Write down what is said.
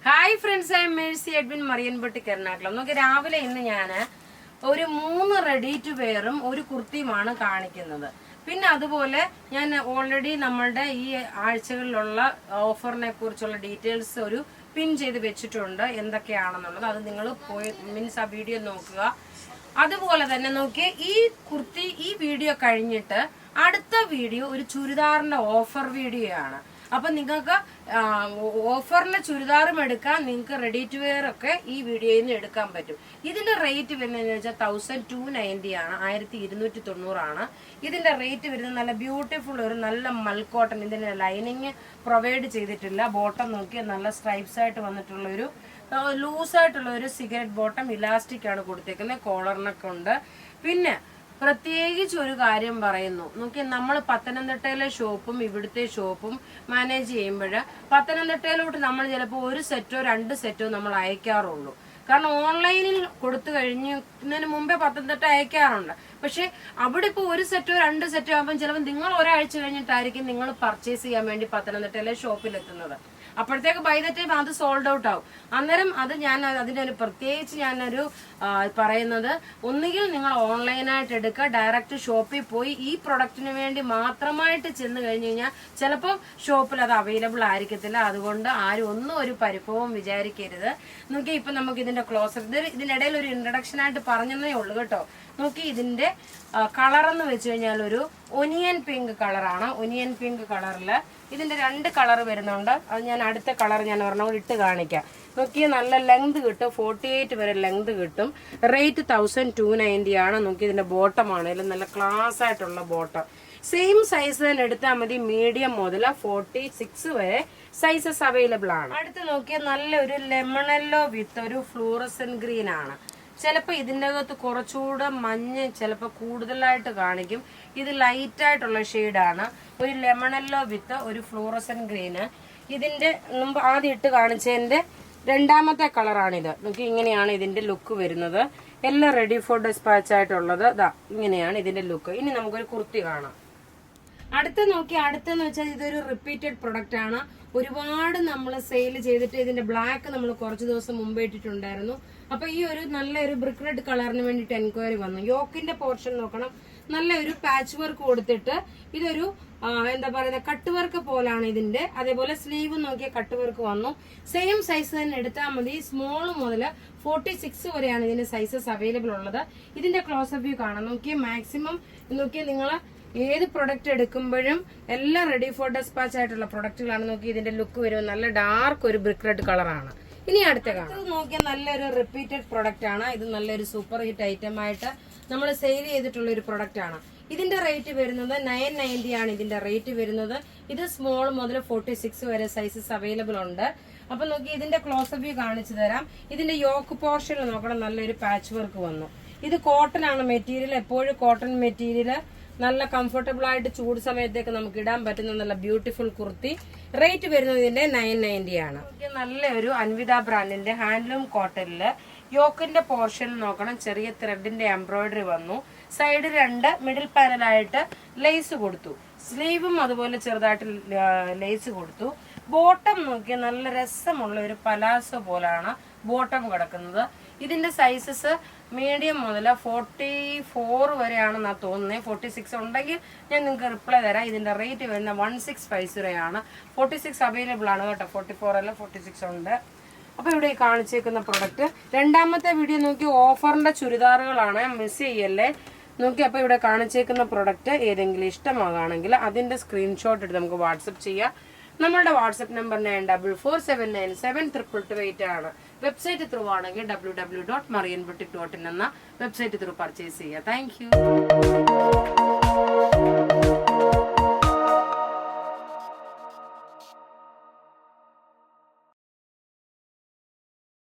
Hi friends, I M Mercy Edwin marine boutique Ernakulam. നമുക്ക് രാവിലെ ഇന്ന് ഞാൻ ഒരു 3 റെഡി ടു വെയറും ഒരു കുർത്തിയുമാണ് കാണിക്കുന്നത്. പിന്നെ അതുപോലെ ഞാൻ ഓൾറെഡി നമ്മളുടെ ഈ ആഴ്ചകളിലുള്ള ഓഫറിനെ കുറിച്ചുള്ള ഡീറ്റെയിൽസ് ഒരു പിൻ ചെയ്ത് വെച്ചിട്ടുണ്ട്, എന്തൊക്കെയാണെന്നുള്ളത്. അത് നിങ്ങൾ പോയി മീൻസ് ആ വീഡിയോ നോക്കുക. അതുപോലെ തന്നെ നോക്കിയ ഈ കുർത്തി ഈ വീഡിയോ കഴിഞ്ഞിട്ട് അടുത്ത വീഡിയോ ഒരു ചുരിദാറിന്റെ ഓഫർ വീഡിയോ ആണ്. അപ്പൊ നിങ്ങൾക്ക് ഓഫറിലെ ചുരിദാറും എടുക്കാം, നിങ്ങൾക്ക് റെഡി ടു വെയർ ഒക്കെ ഈ വീഡിയോയിൽ നിന്ന് എടുക്കാൻ പറ്റും. ഇതിന്റെ റേറ്റ് വരുന്നതെന്ന് വെച്ചാൽ 1290 ആണ്, 1290 ഇതിന്റെ റേറ്റ് വരുന്നത്. നല്ല ബ്യൂട്ടിഫുൾ ഒരു നല്ല മൽക്കോട്ടൺ, ഇതിന്റെ ലൈനിങ് പ്രൊവൈഡ് ചെയ്തിട്ടില്ല. ബോട്ടം നോക്കിയാൽ നല്ല സ്ട്രൈപ്സ് ആയിട്ട് വന്നിട്ടുള്ള ഒരു ലൂസായിട്ടുള്ള ഒരു സിഗരറ്റ് ബോട്ടം, ഇലാസ്റ്റിക് ആണ് കൊടുത്തേക്കുന്നത്, കോളറിനൊക്കെ ഉണ്ട്. പിന്നെ പ്രത്യേകിച്ച് ഒരു കാര്യം പറയുന്നു നോക്കി, നമ്മൾ പത്തനംതിട്ടയിലെ ഷോപ്പും ഇവിടുത്തെ ഷോപ്പും മാനേജ് ചെയ്യുമ്പോൾ പത്തനംതിട്ടയിലോട്ട് നമ്മൾ ചിലപ്പോൾ 1 സെറ്റോ 2 സെറ്റോ നമ്മൾ അയക്കാറുള്ളൂ. കാരണം ഓൺലൈനിൽ കൊടുത്തു കഴിഞ്ഞതിന് മുമ്പേ പത്തനംതിട്ട അയക്കാറുണ്ട്. പക്ഷെ അവിടെ ഇപ്പോൾ 1 സെറ്റോ 2 സെറ്റോ ആകുമ്പോൾ ചിലപ്പോൾ നിങ്ങൾ ഒരാഴ്ച കഴിഞ്ഞിട്ടായിരിക്കും നിങ്ങൾ പർച്ചേസ് ചെയ്യാൻ വേണ്ടി പത്തനംതിട്ടയിലെ ഷോപ്പിൽ എത്തുന്നത്. അപ്പോഴത്തേക്ക് ബൈ ദ ടൈം അത് സോൾഡ് ഔട്ട് ആവും. അന്നേരം അത് ഞാൻ അതിനൊരു പ്രത്യേകിച്ച് ഞാനൊരു പറയുന്നത്, ഒന്നുകിൽ നിങ്ങൾ ഓൺലൈനായിട്ട് എടുക്കുക, ഡയറക്റ്റ് ഷോപ്പിൽ പോയി ഈ പ്രൊഡക്റ്റിന് വേണ്ടി മാത്രമായിട്ട് ചെന്ന് കഴിഞ്ഞ് കഴിഞ്ഞാൽ ചിലപ്പോൾ ഷോപ്പിൽ അത് അവൈലബിൾ ആയിരിക്കത്തില്ല. അതുകൊണ്ട് ആരും ഒന്നും ഒരു പരിഭവം വിചാരിക്കരുത്. നോക്കി ഇപ്പൊ നമുക്ക് ഇതിന്റെ ക്ലോസർ, ഇതിനിടയിൽ ഒരു ഇൻട്രഡക്ഷൻ ആയിട്ട് പറഞ്ഞതേ ഉള്ളൂ കേട്ടോ. നോക്കി ഇതിന്റെ കളർ എന്ന് വെച്ച് കഴിഞ്ഞാൽ ഒരു ഒനിയൻ പിങ്ക് കളറാണ്. ഒനിയൻ പിങ്ക് കളറില് ഇതിന്റെ 2 കളർ വരുന്നുണ്ട്. അത് ഞാൻ അടുത്ത കളർ ഞാൻ ഒരെണ്ണം ഇട്ട് കാണിക്കാം. നോക്കിയ നല്ല ലെങ്ത് കിട്ടും, 48 വരെ ലെങ്ത് കിട്ടും. റേറ്റ് 1290 ആണ്. നോക്കി ഇതിന്റെ ബോട്ടമാണ്, ഇതിൽ നല്ല ക്ലാസ് ആയിട്ടുള്ള ബോട്ടം. സെയിം സൈസ് തന്നെ എടുത്താൽ മതി, മീഡിയം മുതൽ 46 വരെ സൈസസ് അവൈലബിൾ ആണ്. അടുത്ത് നോക്കിയാൽ നല്ലൊരു ലെമണല്ലോ വിത്ത് ഒരു ഫ്ലൂറസൻ ഗ്രീൻ ആണ്. ചിലപ്പോൾ ഇതിൻ്റെ അകത്ത് കുറച്ചുകൂടെ മഞ്ഞ് ചിലപ്പോൾ കൂടുതലായിട്ട് കാണിക്കും. ഇത് ലൈറ്റ് ആയിട്ടുള്ള ഷെയ്ഡാണ്, ഒരു ലെമണല്ലോ വിത്ത് ഒരു ഫ്ലൂറസൻ ഗ്രീന്. ഇതിന്റെ മുമ്പ് ആദ്യം ഇട്ട് കാണിച്ചതിന്റെ 2ാമത്തെ കളറാണിത്. നോക്കി ഇങ്ങനെയാണ് ഇതിന്റെ ലുക്ക് വരുന്നത്. എല്ലാം റെഡി ഫോർ ഡിസ്പാച്ച് ആയിട്ടുള്ളത്. ഇതാ ഇങ്ങനെയാണ് ഇതിന്റെ ലുക്ക്. ഇനി നമുക്കൊരു കുർത്തി കാണാം. അടുത്തെന്ന് വെച്ചാൽ ഇതൊരു റിപ്പീറ്റഡ് പ്രൊഡക്റ്റ് ആണ്. ഒരുപാട് നമ്മൾ സെയിൽ ചെയ്തിട്ട് ഇതിന്റെ ബ്ലാക്ക് നമ്മൾ കുറച്ച് ദിവസം മുമ്പ് ഇട്ടിട്ടുണ്ടായിരുന്നു. അപ്പൊ ഈ ഒരു നല്ലൊരു ബ്രിക്ക് റെഡ് കളറിന് വേണ്ടിയിട്ട് എൻക്വയറി വന്നു. യോക്കിന്റെ പോർഷൻ നോക്കണം, നല്ലൊരു പാച്ച് വർക്ക് കൊടുത്തിട്ട് ഇതൊരു എന്താ പറയുക കട്ട് വർക്ക് പോലാണ് ഇതിന്റെ. അതേപോലെ സ്ലീവ് നോക്കിയ കട്ട് വർക്ക് വന്നു. സെയിം സൈസ് തന്നെ എടുത്താൽ മതി. സ്മോൾ മുതൽ 46 വരെയാണ് ഇതിന്റെ സൈസസ് അവൈലബിൾ ഉള്ളത്. ഇതിന്റെ ക്ലോസപ്പ് വ്യൂ കാണാം. നോക്കിയ മാക്സിമം നോക്കിയാൽ നിങ്ങൾ ഏത് പ്രൊഡക്റ്റ് എടുക്കുമ്പോഴും എല്ലാം റെഡി ഫോർ ഡിസ്പാച്ച് ആയിട്ടുള്ള പ്രൊഡക്റ്റുകളാണ്. നോക്കി ഇതിന്റെ ലുക്ക് വരും, നല്ല ഡാർക്ക് ഒരു ബ്രിക്ക് റെഡ് കളറാണ്. ഇനി അടുത്ത കാണാം. നോക്കിയാൽ നല്ലൊരു റിപ്പീറ്റഡ് പ്രൊഡക്റ്റ് ആണ്. ഇത് നല്ലൊരു സൂപ്പർ ഹിറ്റ് ഐറ്റം ആയിട്ട് നമ്മൾ സെയിൽ ചെയ്തിട്ടുള്ള ഒരു പ്രൊഡക്റ്റ് ആണ്. ഇതിന്റെ റേറ്റ് വരുന്നത് 990 ആണ് ഇതിന്റെ റേറ്റ് വരുന്നത്. ഇത് സ്മോൾ മുതൽ 46 വരെ സൈസസ് അവൈലബിൾ ഉണ്ട്. അപ്പൊ നോക്കി ഇതിന്റെ ക്ലോസപ്പ് വ്യൂ കാണിച്ചു തരാം. ഇതിന്റെ യോക്ക് പോർഷനിൽ നോക്കണം, നല്ലൊരു പാച്ച് വർക്ക് വന്നു. ഇത് കോട്ടൺ ആണ് മെറ്റീരിയൽ. എപ്പോഴും കോട്ടൺ മെറ്റീരിയൽ നല്ല കംഫർട്ടബിൾ ആയിട്ട് ചൂട് സമയത്തേക്ക് നമുക്ക് ഇടാൻ പറ്റുന്ന നല്ല ബ്യൂട്ടിഫുൾ കുർത്തി. റേറ്റ് വരുന്നത് ഇതിന്റെ 990 ആണ്. നല്ലൊരു അൻവിത ബ്രാൻഡിന്റെ ഹാൻഡ്ലൂം കോട്ടണില് യോക്കിന്റെ പോർഷൻ നോക്കണം, ചെറിയ ത്രെഡിന്റെ എംബ്രോയിഡറി വന്നു. സൈഡ് 2 മിഡിൽ പാനലായിട്ട് ലേസ് കൊടുത്തു. സ്ലീവും അതുപോലെ ചെറുതായിട്ട് ലേസ് കൊടുത്തു. ബോട്ടം നോക്കിയാൽ നല്ല രസമുള്ള ഒരു പലാസോ പോലാണ് ബോട്ടം കിടക്കുന്നത്. ഇതിന്റെ സൈസസ് മീഡിയം മുതൽ 44 വരെയാണെന്നാ തോന്നുന്നത്. 46 ഉണ്ടെങ്കിൽ ഞാൻ നിങ്ങൾക്ക് റിപ്ലൈ തരാം. ഇതിന്റെ റേറ്റ് വരുന്ന 1650 ആണ്. 46 അവൈലബിൾ ആണ് കേട്ടോ, 44 അല്ല 46 ഉണ്ട്. അപ്പൊ ഇവിടെ കാണിച്ചേക്കുന്ന പ്രൊഡക്റ്റ് 2ാമത്തെ വീഡിയോ നോക്കി ഓഫറിന്റെ ചുരിദാറുകളാണ്, മിസ് ചെയ്യല്ലേ. നോക്കി അപ്പൊ ഇവിടെ കാണിച്ചേക്കുന്ന പ്രൊഡക്റ്റ് ഏതെങ്കിലും ഇഷ്ടമാകുകയാണെങ്കിൽ അതിന്റെ സ്ക്രീൻഷോട്ട് എടുത്ത് നമുക്ക് വാട്സപ്പ് ചെയ്യാം. നമ്മളുടെ വാട്സപ്പ് നമ്പർ 9447972228 ആണ്. വെബ്സൈറ്റ് ത്രൂ ആണെങ്കിൽ www.marianboutique.in എന്ന വെബ്സൈറ്റ് ത്രൂ പർച്ചേസ് ചെയ്യുക. Thank you.